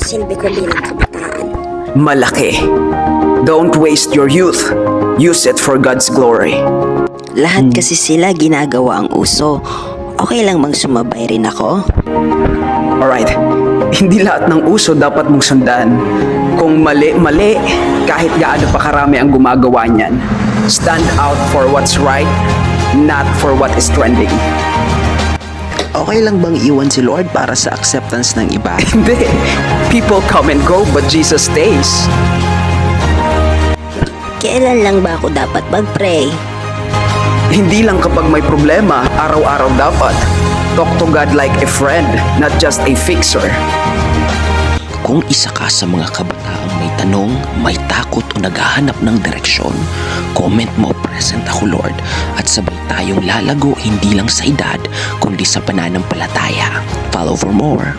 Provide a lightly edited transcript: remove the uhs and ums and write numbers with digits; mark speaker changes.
Speaker 1: silbi ko bilang kabataan?
Speaker 2: Malaki. Don't waste your youth. Use it for God's glory.
Speaker 3: Lahat kasi sila ginagawa ang uso. Okay lang bang sumabay rin ako?
Speaker 2: Alright, hindi lahat ng uso dapat mong sundan. Kung mali, mali, kahit gaano pa karami ang gumagawa niyan. Stand out for what's right, not for what is trending.
Speaker 4: Okay lang bang iwan si Lord para sa acceptance ng iba?
Speaker 2: Hindi. People come and go, but Jesus stays.
Speaker 3: Kailan lang ba ako dapat mag-pray?
Speaker 2: Hindi lang kapag may problema, araw-araw dapat. Talk to God like a friend, not just a fixer.
Speaker 4: Kung isa ka sa mga kabataang may tanong, may takot o naghahanap ng direksyon, comment mo, present ako Lord, at sabay tayong lalago hindi lang sa edad, kundi sa pananampalataya. Follow for more.